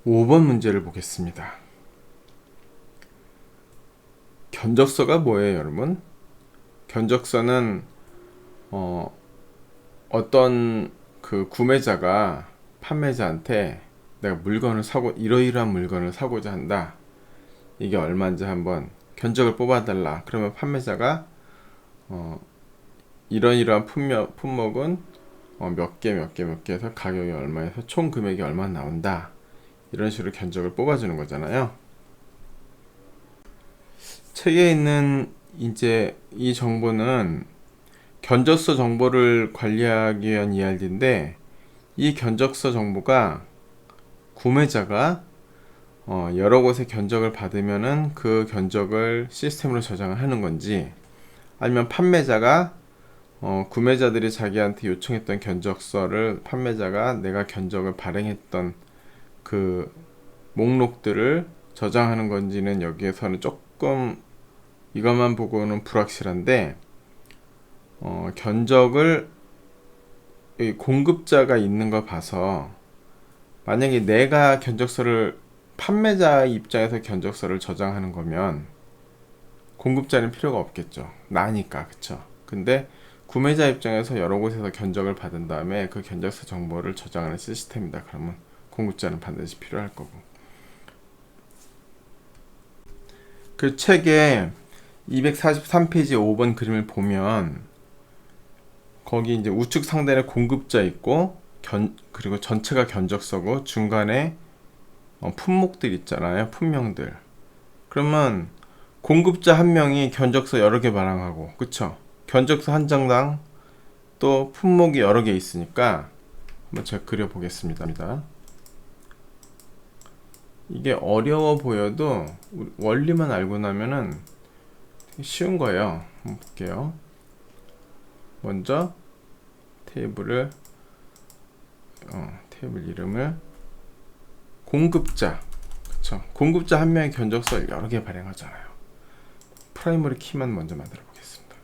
5번 문제를 보겠습니다. 견적서가 뭐예요, 여러분? 견적서는 어떤 그 구매자가 판매자한테 내가 물건을 사고 이러이러한 물건을 사고자 한다. 이게 얼마인지 한번 견적을 뽑아달라. 그러면 판매자가 이러이러한 품목은 몇 개 해서 가격이 얼마에서 총 금액이 얼마 나온다. 이런 식으로 견적을 뽑아주는 거잖아요. 책에 있는 이제 이 정보는 견적서 정보를 관리하기 위한 ERD인데, 이 견적서 정보가 구매자가 여러 곳에 견적을 받으면은 그 견적을 시스템으로 저장을 하는 건지, 아니면 판매자가 구매자들이 자기한테 요청했던 견적서를 판매자가 내가 견적을 발행했던 그 목록들을 저장하는 건지는 여기에서는 조금 이것만 보고는 불확실한데, 견적을 공급자가 있는 거 봐서 만약에 내가 견적서를 판매자 입장에서 견적서를 저장하는 거면 공급자는 필요가 없겠죠. 나니까. 그쵸? 근데 구매자 입장에서 여러 곳에서 견적을 받은 다음에 그 견적서 정보를 저장하는 시스템이다. 그러면 공급자는 반드시 필요할 거고. 그 책에 243페이지 5번 그림을 보면 거기 이제 우측 상단에 공급자 있고 그리고 전체가 견적서고 중간에 품목들 있잖아요. 품명들. 그러면 공급자 한 명이 견적서 여러 개 발행하고, 그쵸? 견적서 한 장당 또 품목이 여러 개 있으니까 한번 제가 그려보겠습니다. 이게 어려워 보여도 원리만 알고 나면은 쉬운 거예요. 한번 볼게요. 먼저 테이블 이름을 공급자, 그쵸? 공급자 한 명의 견적서를 여러 개 발행하잖아요. 프라이머리 키만 먼저 만들어 보겠습니다.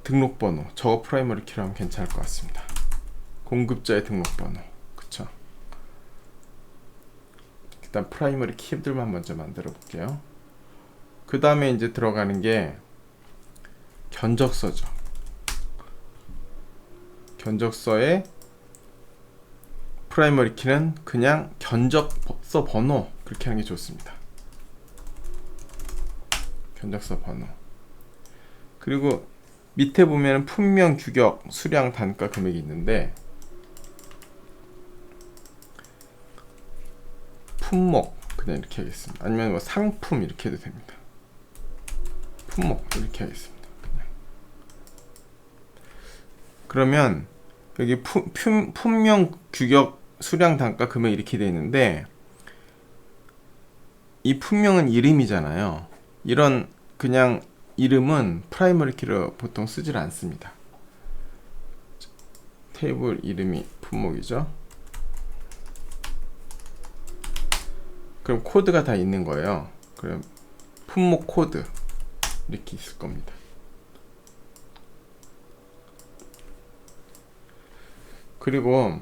등록번호, 저거 프라이머리 키로 하면 괜찮을 것 같습니다. 공급자의 등록번호, 그쵸? 일단 프라이머리 키들만 먼저 만들어 볼게요. 그 다음에 이제 들어가는 게 견적서죠. 견적서의 프라이머리 키는 그냥 견적서 번호, 그렇게 하는 게 좋습니다. 견적서 번호. 그리고 밑에 보면 품명, 규격, 수량, 단가, 금액이 있는데, 품목 그냥 이렇게 하겠습니다. 아니면 뭐 상품 이렇게 해도 됩니다. 품목 이렇게 하겠습니다. 그냥. 그러면 여기 품명, 규격, 수량, 단가, 금액 이렇게 되어 있는데, 이 품명은 이름이잖아요. 이런 그냥 이름은 프라이머리 키로 보통 쓰질 않습니다. 테이블 이름이 품목이죠. 그럼 코드가 다 있는 거예요. 그럼 품목 코드 이렇게 있을 겁니다. 그리고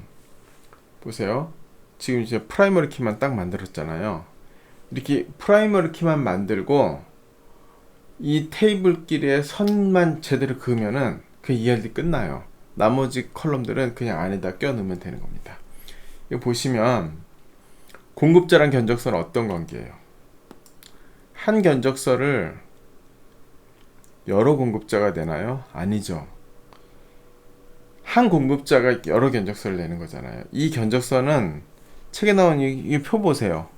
보세요. 지금 이제 프라이머리 키만 딱 만들었잖아요. 이렇게 프라이머리 키만 만들고 이 테이블끼리의 선만 제대로 그으면은 그 ERD 끝나요. 나머지 컬럼들은 그냥 안에다 껴 넣으면 되는 겁니다. 이거 보시면 공급자랑 견적서는 어떤 관계예요? 한 견적서를 여러 공급자가 내나요? 아니죠. 한 공급자가 여러 견적서를 내는 거잖아요. 이 견적서는 책에 나온 이 표 보세요.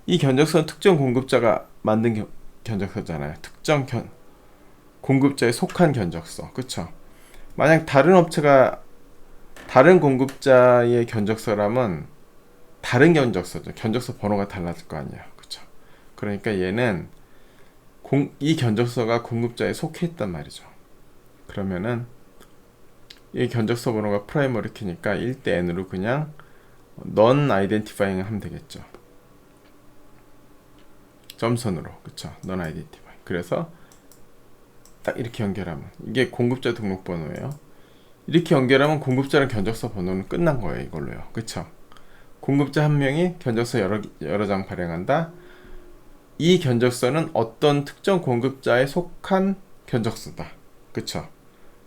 이 견적서는 특정 공급자가 만든 견적서잖아요. 특정 공급자에 속한 견적서. 그쵸? 만약 다른 업체가 다른 공급자의 견적서라면 다른 견적서죠. 견적서 번호가 달라질 거 아니에요. 그쵸? 그러니까 얘는 이 견적서가 공급자에 속해 있단 말이죠. 그러면은 이 견적서 번호가 프라이머리 키니까 1대 n으로 그냥 non identifying 하면 되겠죠. 점선으로. 그쵸? non identifying. 그래서 딱 이렇게 연결하면 이게 공급자 등록번호예요. 이렇게 연결하면 공급자랑 견적서 번호는 끝난 거예요. 이걸로요. 그쵸? 공급자 한 명이 견적서 여러 장 발행한다. 이 견적서는 어떤 특정 공급자에 속한 견적서다. 그쵸?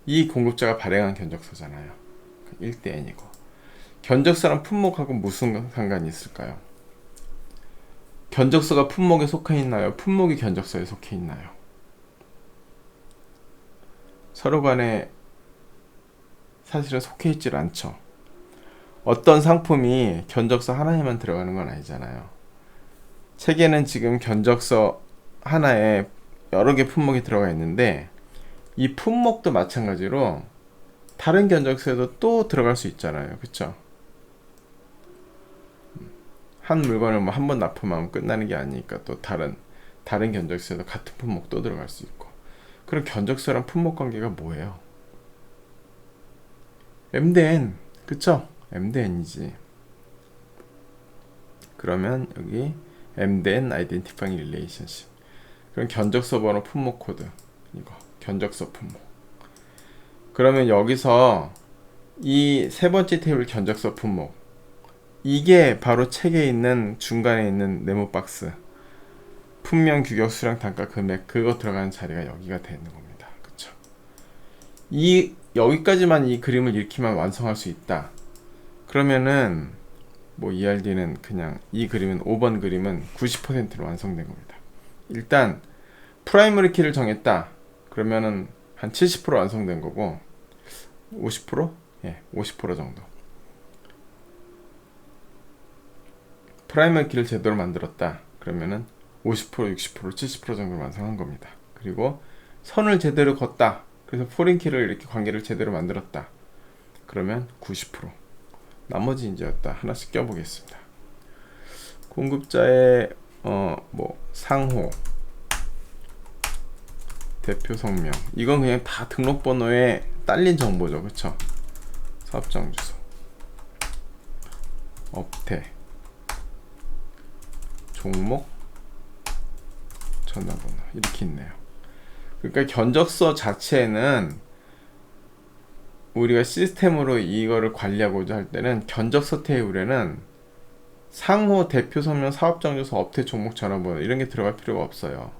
이 공급자가 발행한 견적서잖아요. 1대 N이고. 견적서랑 품목하고 무슨 상관이 있을까요? 견적서가 품목에 속해 있나요? 품목이 견적서에 속해 있나요? 서로 간에 사실은 속해 있질 않죠. 어떤 상품이 견적서 하나에만 들어가는 건 아니잖아요. 책에는 지금 견적서 하나에 여러 개 품목이 들어가 있는데 이 품목도 마찬가지로 다른 견적서에도 또 들어갈 수 있잖아요. 그쵸? 한 물건을 뭐 한 번 납품하면 끝나는 게 아니니까 또 다른 견적서에도 같은 품목 또 들어갈 수 있고. 그럼 견적서랑 품목 관계가 뭐예요? M 대 N. 그쵸? M 대 N이지. 그러면 여기 M 대 N Identifying Relationship. 그럼 견적서 번호 품목 코드. 이거 견적서 품목. 그러면 여기서 이 세 번째 테이블 견적서 품목, 이게 바로 책에 있는 중간에 있는 네모 박스, 품명, 규격, 수량, 단가, 금액, 그거 들어가는 자리가 여기가 되는 겁니다. 그쵸? 여기까지만 이 그림을 읽기만 완성할 수 있다. 그러면은 뭐 ERD는 그냥 이 그림은 5번 그림은 90%로 완성된 겁니다. 일단 프라이머리 키를 정했다. 그러면은 한 70% 완성된 거고 50%? 예, 50% 정도. 프라이머리 키를 제대로 만들었다. 그러면은 50%, 60%, 70% 정도 완성한 겁니다. 그리고 선을 제대로 걷다. 그래서 포린 키를 이렇게 관계를 제대로 만들었다. 그러면 90%. 나머지 이제 하나씩 껴보겠습니다. 공급자의 뭐 상호, 대표 성명, 이건 그냥 다 등록번호에 딸린 정보죠. 그쵸? 사업장 주소, 업태, 종목, 전화번호 이렇게 있네요. 그러니까 견적서 자체는 우리가 시스템으로 이거를 관리하고자 할 때는 견적서 테이블에는 상호, 대표 성명, 사업장 주소, 업태, 종목, 전화번호 이런 게 들어갈 필요가 없어요.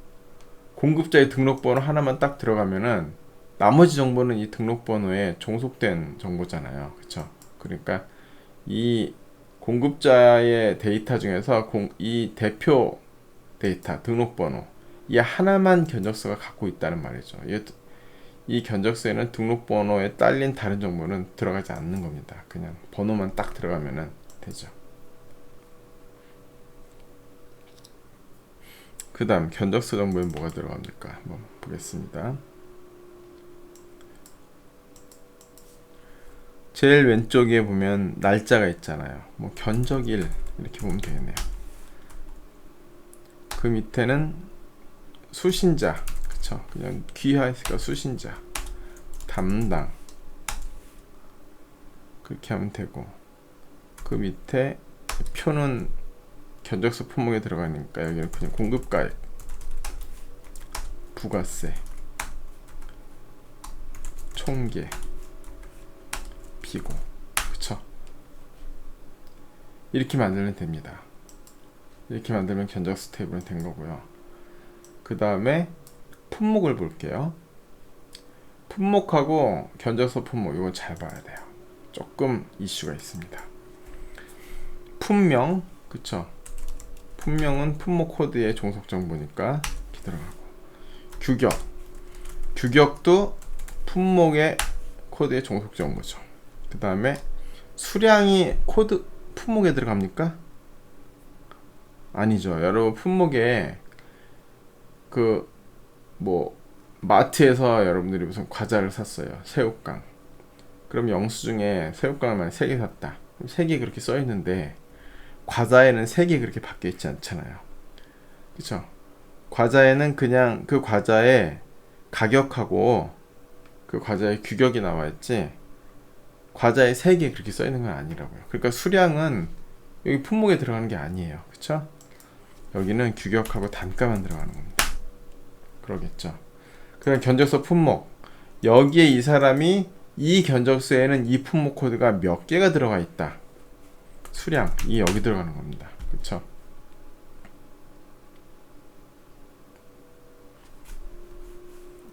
공급자의 등록번호 하나만 딱 들어가면은 나머지 정보는 이 등록번호에 종속된 정보잖아요. 그쵸? 그러니까 이 공급자의 데이터 중에서 이 대표 데이터, 등록번호 이 하나만 견적서가 갖고 있다는 말이죠. 이 견적서에는 등록번호에 딸린 다른 정보는 들어가지 않는 겁니다. 그냥 번호만 딱 들어가면 되죠. 그 다음 견적서 정보에 뭐가 들어갑니까? 한번 보겠습니다. 제일 왼쪽에 보면 날짜가 있잖아요. 뭐 견적일 이렇게 보면 되겠네요. 그 밑에는 수신자, 그쵸? 그냥 귀하니까 수신자, 담당 그렇게 하면 되고, 그 밑에 표는 견적서 품목에 들어가니까 여기는 그냥 공급가액, 부가세, 총계, 비고, 그쵸? 이렇게 만들면 됩니다. 이렇게 만들면 견적서 테이블은 된 거고요. 그 다음에 품목을 볼게요. 품목하고 견적서 품목 이건 잘 봐야 돼요. 조금 이슈가 있습니다. 품명, 그쵸? 품명은 품목 코드의 종속 정보니까 이렇게 들어가고, 규격도 품목의 코드의 종속 정보죠. 그 다음에 수량이 코드 품목에 들어갑니까? 아니죠. 여러분 품목에 그 뭐 마트에서 여러분들이 무슨 과자를 샀어요. 새우깡. 그럼 영수증에 새우깡을 3개 샀다. 3개 그렇게 써 있는데 과자에는 3개 그렇게 박혀 있지 않잖아요. 그쵸? 과자에는 그냥 그 과자의 가격하고 그 과자의 규격이 나와 있지 과자에 3개 그렇게 써 있는 건 아니라고요. 그러니까 수량은 여기 품목에 들어가는 게 아니에요. 그쵸? 여기는 규격하고 단가만 들어가는 겁니다. 그러겠죠. 그럼 견적서 품목, 여기에 이 사람이 이 견적서에는 이 품목 코드가 몇 개가 들어가 있다. 수량 이게 여기 들어가는 겁니다. 그쵸?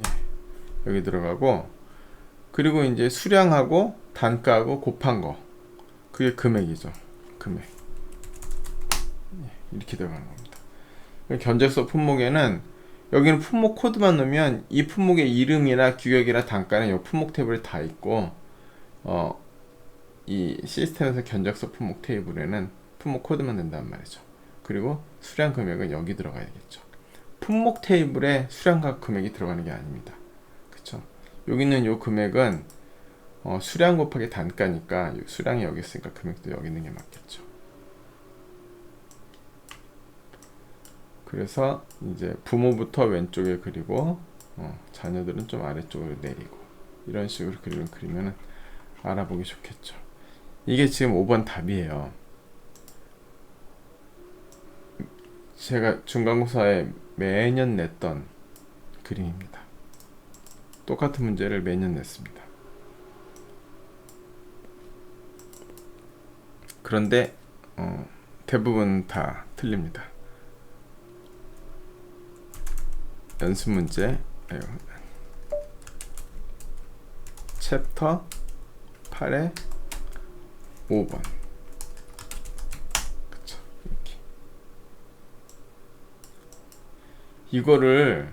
예, 여기 들어가고, 그리고 이제 수량하고 단가하고 곱한 거, 그게 금액이죠. 금액. 예, 이렇게 들어가는 겁니다. 견적서 품목에는 여기는 품목 코드만 넣으면 이 품목의 이름이나 규격이나 단가는 이 품목 테이블에 다 있고, 이 시스템에서 견적서 품목 테이블에는 품목 코드만 낸단 말이죠. 그리고 수량 금액은 여기 들어가야겠죠. 품목 테이블에 수량과 금액이 들어가는 게 아닙니다. 그쵸? 여기 있는 요 금액은 수량 곱하기 단가니까 수량이 여기 있으니까 금액도 여기 있는 게 맞겠죠. 그래서 이제 부모부터 왼쪽에 그리고 자녀들은 좀 아래쪽으로 내리고 이런 식으로 그림을 그리면 알아보기 좋겠죠. 이게 지금 5번 답이에요. 제가 중간고사에 매년 냈던 그림입니다. 똑같은 문제를 매년 냈습니다. 그런데 대부분 다 틀립니다. 연습 문제 챕터 8의 5번. 그쵸, 이렇게. 이거를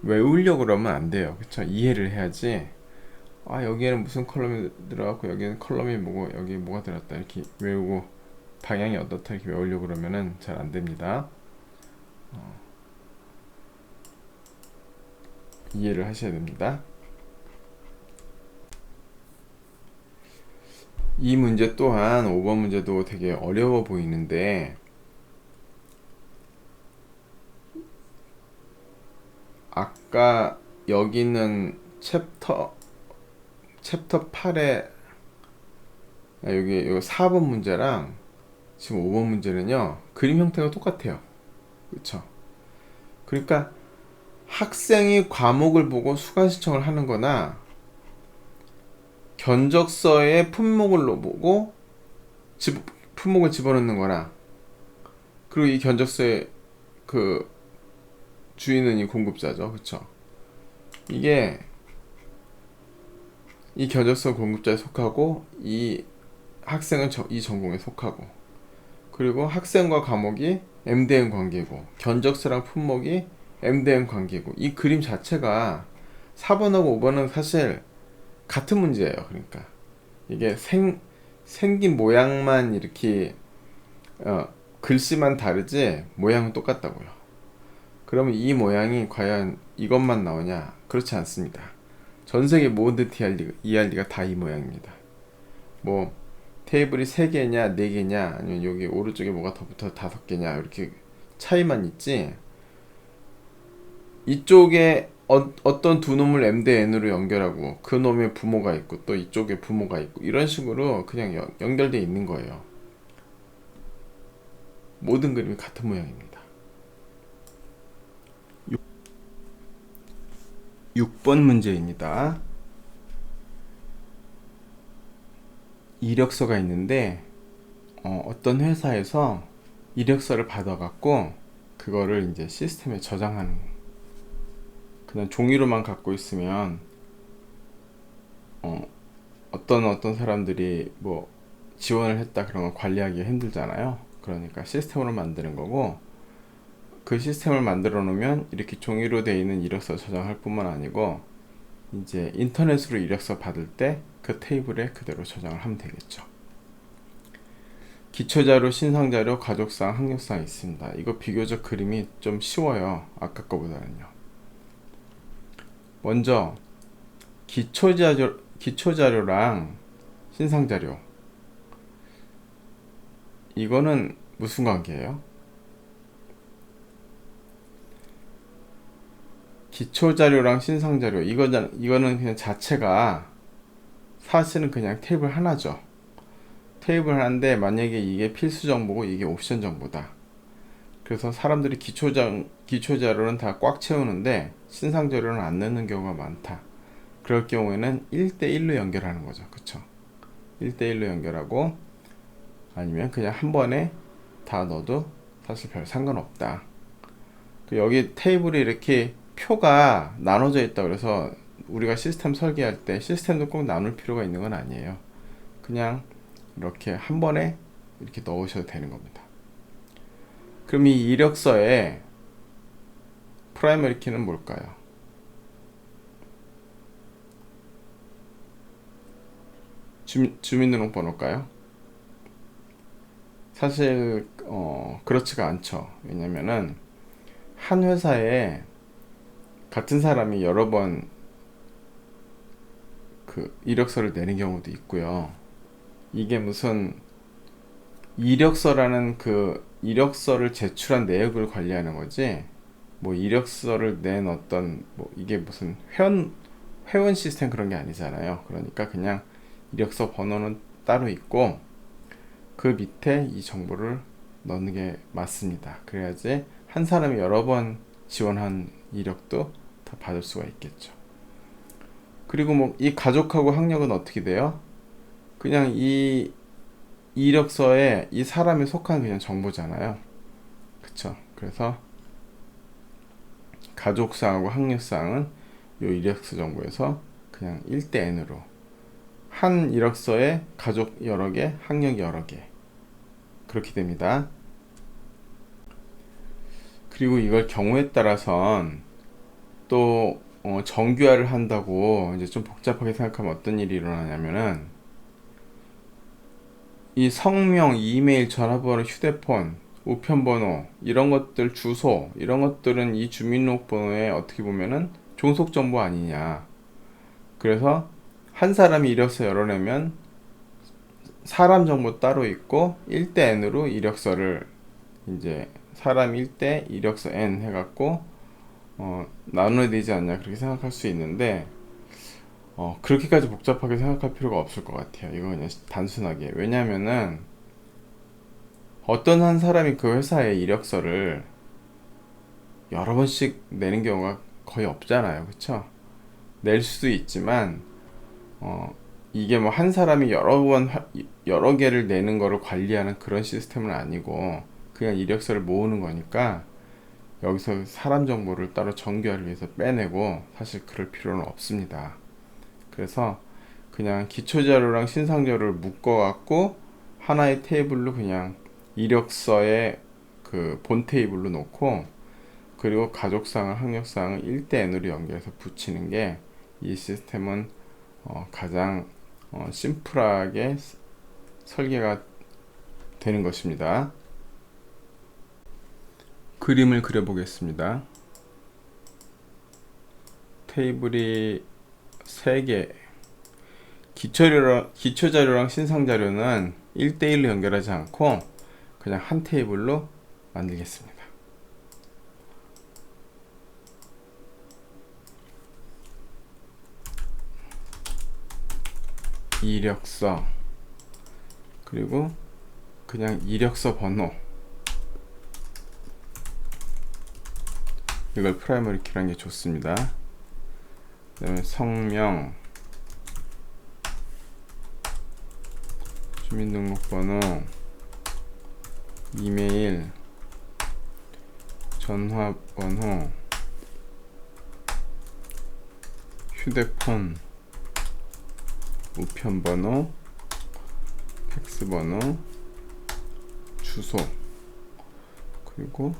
외우려고 그러면 안 돼요. 그쵸? 이해를 해야지. 아, 여기에는 무슨 컬럼이 들어갔고 여기는 컬럼이 뭐고 여기 뭐가 들어갔다 이렇게 외우고 방향이 어떻다 이렇게 외우려고 그러면은 잘 안 됩니다. 이해를 하셔야 됩니다. 이 문제 또한 5번 문제도 되게 어려워 보이는데 아까 여기는 챕터 8에 여기 4번 문제랑 지금 5번 문제는요 그림 형태가 똑같아요. 그쵸? 그러니까 학생이 과목을 보고 수강 신청을 하는 거나 견적서에 품목을 보고 품목을 집어넣는 거나 그리고 이 견적서의 그 주인은 이 공급자죠. 그쵸? 이게 이 견적서 공급자에 속하고 이 학생은 이 전공에 속하고 그리고 학생과 과목이 MDN 관계고 견적서랑 품목이 MDN 관계고 이 그림 자체가 4번하고 5번은 사실 같은 문제예요. 그러니까 이게 생긴 모양만 이렇게 글씨만 다르지 모양은 똑같다고요. 그러면 이 모양이 과연 이것만 나오냐? 그렇지 않습니다. 전 세계 모든 ERD가 다 이 모양입니다. 뭐 테이블이 3개냐 4개냐 아니면 여기 오른쪽에 뭐가 더 붙어 5개냐 이렇게 차이만 있지 이쪽에 어떤 두 놈을 M 대 N으로 연결하고 그 놈의 부모가 있고 또 이쪽에 부모가 있고 이런 식으로 그냥 연결되어 있는 거예요. 모든 그림이 같은 모양입니다. 6번 문제입니다. 이력서가 있는데 어떤 회사에서 이력서를 받아갖고 그거를 이제 시스템에 저장하는 그냥 종이로만 갖고 있으면 어떤 사람들이 뭐 지원을 했다 그런 거 관리하기 힘들잖아요. 그러니까 시스템으로 만드는 거고 그 시스템을 만들어 놓으면 이렇게 종이로 되어 있는 이력서 저장할 뿐만 아니고 이제 인터넷으로 이력서 받을 때 그 테이블에 그대로 저장을 하면 되겠죠. 기초자료, 신상자료, 가족사항, 학력사항 있습니다. 이거 비교적 그림이 좀 쉬워요. 아까 거보다는요. 먼저 기초자료랑 신상자료 이거는 무슨 관계예요? 기초자료랑 신상자료 이거는 그냥 자체가 사실은 그냥 테이블 하나죠. 테이블 하나인데 만약에 이게 필수 정보고 이게 옵션 정보다. 그래서 사람들이 기초자료는 다 꽉 채우는데 신상자료는 안 넣는 경우가 많다. 그럴 경우에는 1대1로 연결하는 거죠. 그쵸? 1대1로 연결하고 아니면 그냥 한 번에 다 넣어도 사실 별 상관없다. 여기 테이블이 이렇게 표가 나눠져 있다 그래서 우리가 시스템 설계할 때 시스템도 꼭 나눌 필요가 있는 건 아니에요. 그냥 이렇게 한 번에 이렇게 넣으셔도 되는 겁니다. 그럼 이 이력서에 프라이머리 키는 뭘까요? 주민등록번호일까요? 사실 그렇지가 않죠. 왜냐면은 한 회사에 같은 사람이 여러 번 그 이력서를 내는 경우도 있고요. 이게 무슨 이력서라는 그 이력서를 제출한 내역을 관리하는 거지, 뭐 이력서를 낸 어떤 뭐 이게 무슨 회원 시스템 그런 게 아니잖아요. 그러니까 그냥 이력서 번호는 따로 있고 그 밑에 이 정보를 넣는 게 맞습니다. 그래야지 한 사람이 여러 번 지원한 이력도 다 받을 수가 있겠죠. 그리고 뭐 이 가족하고 학력은 어떻게 돼요? 그냥 이 이력서에 이 사람이 속한 그냥 정보잖아요. 그쵸? 그래서 가족사항하고 학력사항은 이 이력서 정보에서 그냥 1대 N으로 한 이력서에 가족 여러 개, 학력 여러 개 그렇게 됩니다. 그리고 이걸 경우에 따라선 또 정규화를 한다고 이제 좀 복잡하게 생각하면 어떤 일이 일어나냐면은 이 성명, 이메일, 전화번호, 휴대폰, 우편번호 이런 것들, 주소 이런 것들은 이 주민등록번호에 어떻게 보면은 종속정보 아니냐. 그래서 한 사람이 이력서 열어내면 사람 정보 따로 있고 1대 N으로 이력서를 이제 사람 1대 이력서 N 해갖고 나눠야 되지 않냐 그렇게 생각할 수 있는데 그렇게까지 복잡하게 생각할 필요가 없을 것 같아요. 이거 그냥 단순하게. 왜냐면은 어떤 한 사람이 그 회사의 이력서를 여러 번씩 내는 경우가 거의 없잖아요. 그쵸? 낼 수도 있지만 이게 뭐 한 사람이 여러 개를 내는 거를 관리하는 그런 시스템은 아니고 그냥 이력서를 모으는 거니까 여기서 사람 정보를 따로 정규화를 위해서 빼내고 사실 그럴 필요는 없습니다. 그래서 그냥 기초자료랑 신상자료를 묶어갖고 하나의 테이블로 그냥 이력서에 그 본 테이블로 놓고 그리고 가족사항, 학력사항을 1대 N으로 연결해서 붙이는 게 이 시스템은 가장 심플하게 설계가 되는 것입니다. 그림을 그려보겠습니다. 테이블이 3개, 기초자료랑 신상자료는 1대1로 연결하지 않고 그냥 한 테이블로 만들겠습니다. 이력서, 그리고 그냥 이력서 번호, 이걸 프라이머리 키라는 게 좋습니다. 그 다음에 성명, 주민등록번호, 이메일, 전화번호, 휴대폰, 우편번호, 팩스번호, 주소, 그리고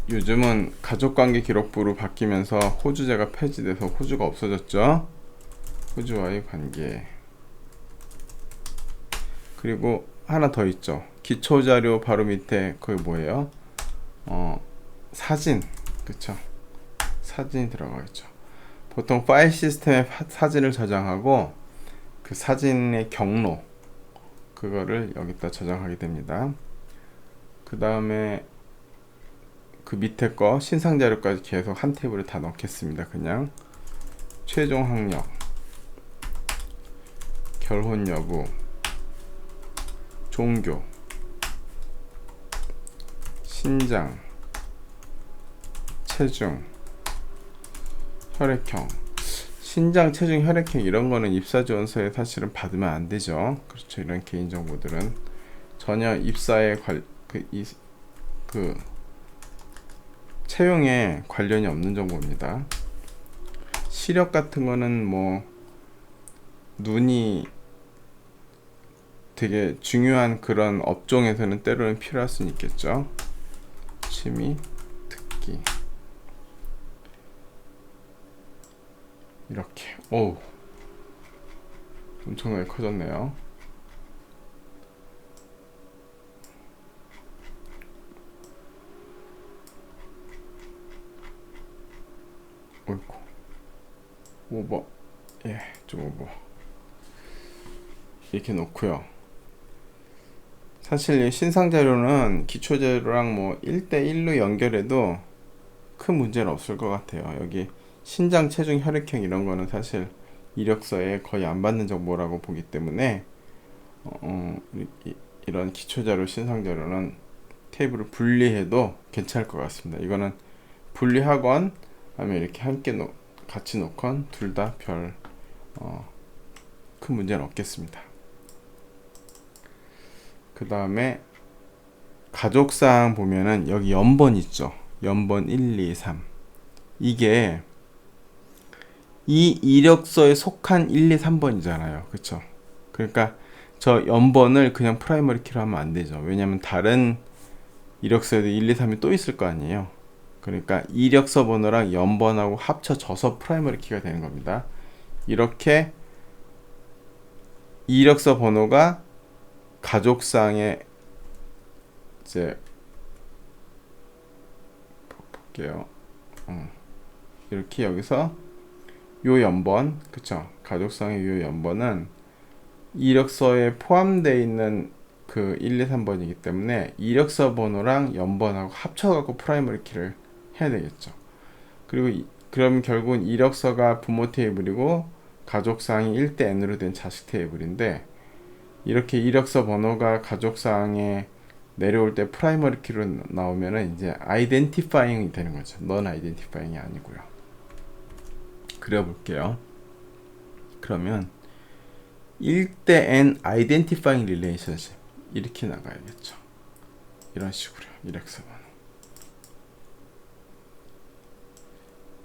요즘은 가족관계 기록부로 바뀌면서 호주제가 폐지돼서 호주가 없어졌죠. 호주와의 관계. 그리고 하나 더 있죠. 기초자료 바로 밑에 거기 뭐예요? 사진. 그쵸? 사진이 들어가 있죠. 보통 파일 시스템에 사진을 저장하고 그 사진의 경로 그거를 여기다 저장하게 됩니다. 그 다음에 그 밑에 거 신상 자료까지 계속 한 테이블에 다 넣겠습니다. 그냥 최종 학력, 결혼 여부, 종교, 신장, 체중, 혈액형. 신장, 체중, 혈액형 이런 거는 입사 지원서에 사실은 받으면 안 되죠. 그렇죠. 이런 개인 정보들은 전혀 입사에 그 채용에 관련이 없는 정보입니다. 시력 같은 거는 뭐 눈이 되게 중요한 그런 업종에서는 때로는 필요할 수는 있겠죠. 취미, 특기. 이렇게. 오, 엄청나게 커졌네요. 어이구. 오버. 예, 좀 오버. 이렇게 놓고요. 사실 이 신상 자료는 기초 자료랑 뭐 1대1로 연결해도 큰 문제는 없을 것 같아요. 여기 신장, 체중, 혈액형 이런 거는 사실 이력서에 거의 안 받는 정보라고 보기 때문에 이런 기초 자료, 신상 자료는 테이블을 분리해도 괜찮을 것 같습니다. 이거는 분리하건 아니면 이렇게 함께 같이 놓건 둘 다 별 큰 문제는 없겠습니다. 그 다음에 가족사항 보면은 여기 연번 있죠. 연번 1, 2, 3. 이게 이 이력서에 속한 1, 2, 3번이잖아요. 그쵸? 그러니까 저 연번을 그냥 프라이머리 키로 하면 안 되죠. 왜냐면 다른 이력서에도 1, 2, 3이 또 있을 거 아니에요. 그러니까 이력서 번호랑 연번하고 합쳐져서 프라이머리 키가 되는 겁니다. 이렇게 이력서 번호가 가족상에 이제 볼게요. 이렇게 여기서 요 연번, 그쵸? 가족상의 요 연번은 이력서에 포함되어 있는 그 1, 2, 3번이기 때문에 이력서 번호랑 연번하고 합쳐갖고 프라이머리 키를 해야 되겠죠. 그리고 그럼 결국은 이력서가 부모 테이블이고 가족사항이 1대 n으로 된 자식 테이블인데 이렇게 이력서 번호가 가족사항에 내려올 때 프라이머리 키로 나오면은 이제 아이덴티파잉이 되는 거죠. 넌 아이덴티파잉이 아니고요. 그려볼게요. 그러면 1대 n 아이덴티파잉 릴레이션십 이렇게 나가야겠죠. 이런 식으로 이력서 번호.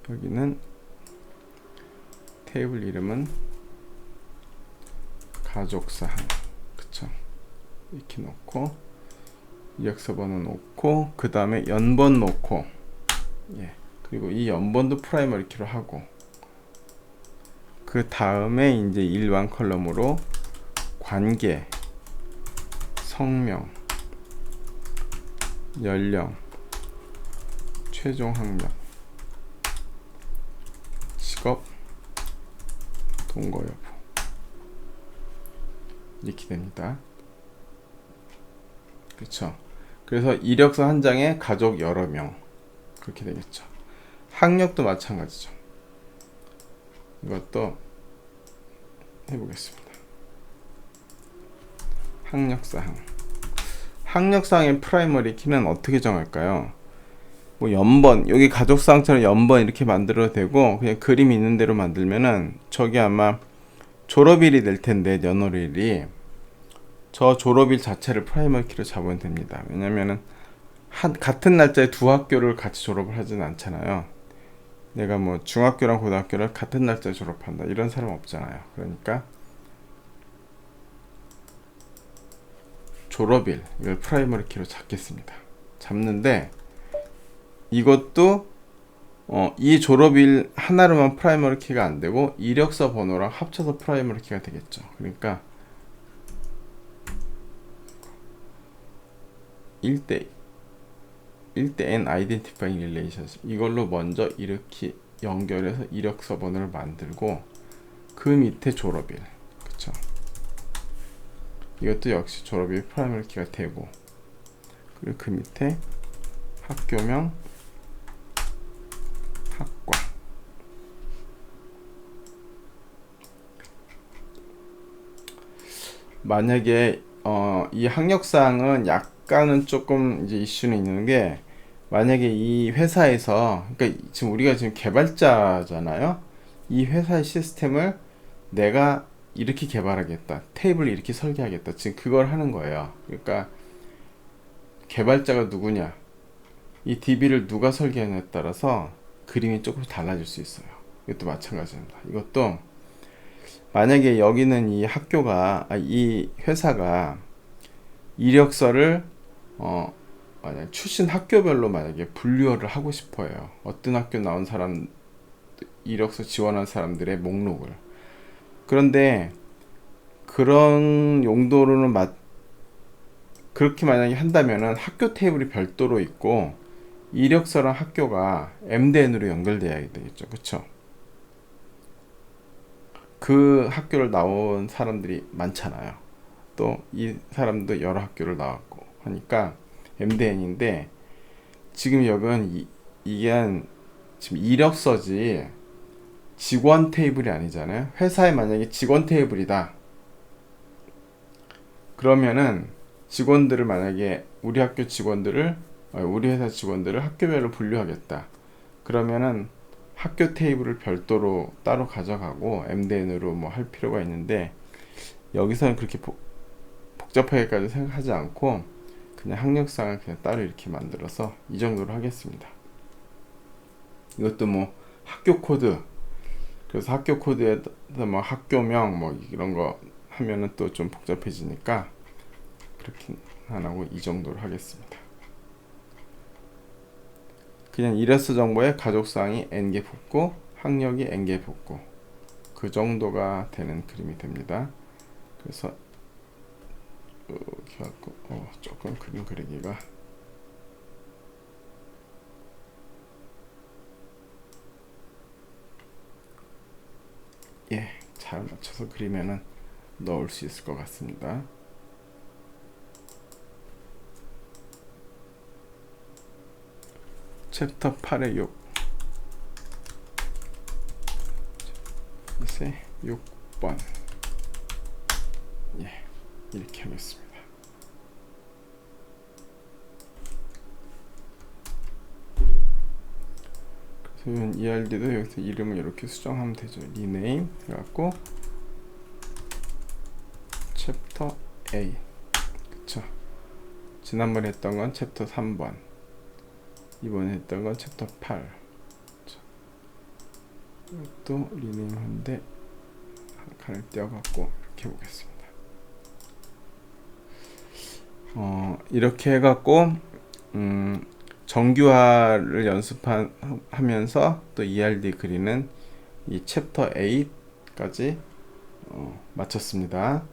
여기는 테이블 이름은 가족사항, 그쵸? 이렇게 놓고 이력서 번호 놓고 그 다음에 연번 놓고, 예, 그리고 이 연번도 프라이머리 키로 하고 그 다음에 이제 일반 컬럼으로 관계, 성명, 연령, 최종 학력, 직업, 동거 여부 이렇게 됩니다. 그쵸? 그래서 이력서 한 장에 가족 여러 명 그렇게 되겠죠. 학력도 마찬가지죠. 이것도 해보겠습니다. 학력사항의 프라이머리 키는 어떻게 정할까요? 뭐 연번, 여기 가족사항처럼 연번 이렇게 만들어도 되고 그냥 그림 있는 대로 만들면은 저기 아마 졸업일이 될 텐데 연월일이 저 졸업일 자체를 프라이머리 키로 잡으면 됩니다. 왜냐면은 같은 날짜에 두 학교를 같이 졸업을 하진 않잖아요. 내가 뭐 중학교랑 고등학교를 같은 날짜에 졸업한다 이런 사람 없잖아요. 그러니까 졸업일 이걸 프라이머리 키로 잡겠습니다. 잡는데 이것도 이 졸업일 하나로만 프라이머리 키가 안 되고 이력서 번호랑 합쳐서 프라이머리 키가 되겠죠. 그러니까 1대 n 아이덴티파잉 릴레이션십 이걸로 먼저 이렇게 연결해서 이력서 번호를 만들고 그 밑에 졸업일, 그쵸? 이것도 역시 졸업일 프라이머리 키가 되고 그리고 그 밑에 학교명, 학과, 만약에 이 학력사항은 약간은 조금 이제 이슈는 있는 게 만약에 이 회사에서 그러니까 지금 우리가 지금 개발자잖아요. 이 회사의 시스템을 내가 이렇게 개발하겠다, 테이블을 이렇게 설계하겠다, 지금 그걸 하는 거예요. 그러니까 개발자가 누구냐, 이 DB를 누가 설계하냐에 따라서 그림이 조금씩 달라질 수 있어요. 이것도 마찬가지입니다. 이것도 만약에 여기는 이 학교가, 이 회사가 이력서를 만약 출신 학교별로 만약에 분류를 하고 싶어요. 어떤 학교 나온 사람, 이력서 지원한 사람들의 목록을. 그런데 그런 용도로는 그렇게 만약에 한다면은 학교 테이블이 별도로 있고 이력서랑 학교가 MDN으로 연결돼야 되겠죠. 그쵸? 그 학교를 나온 사람들이 많잖아요. 또 이 사람도 여러 학교를 나왔고 하니까 MDN인데, 지금 여기는 이게 지금 이력서지 직원 테이블이 아니잖아요. 회사에 만약에 직원 테이블이다 그러면은 직원들을, 만약에 우리 학교 직원들을, 우리 회사 직원들을 학교별로 분류하겠다 그러면은 학교 테이블을 별도로 따로 가져가고 MDN으로 뭐 할 필요가 있는데, 여기서는 그렇게 복잡하게까지 생각하지 않고 그냥 학력상을 그냥 따로 이렇게 만들어서 이 정도로 하겠습니다. 이것도 뭐 학교 코드, 그래서 학교 코드에다 뭐 학교명 뭐 이런 거 하면은 또 좀 복잡해지니까 그렇게 안 하고 이 정도로 하겠습니다. 그냥 이력서 정보에 가족사항이 n개 붙고 학력이 n개 붙고 그 정도가 되는 그림이 됩니다. 그래서 이렇게 갖고 조금 그림 그리기가 잘 맞춰서 그리면은 넣을 수 있을 것 같습니다. 챕터 8의 6 이제 6번 이렇게 하겠습니다. 그래서 ERD도 여기서 이름을 이렇게 수정하면 되죠. 리네임 해갖고 챕터 A, 그쵸? 지난번에 했던 건 챕터 3번, 이번에 했던 건 챕터 8. 이것도 리네임한데 한 칸을 떼어갖고 이렇게 해보겠습니다. 이렇게 해갖고 정규화를 연습하면서 또 ERD 그리는 이 챕터 8까지 마쳤습니다.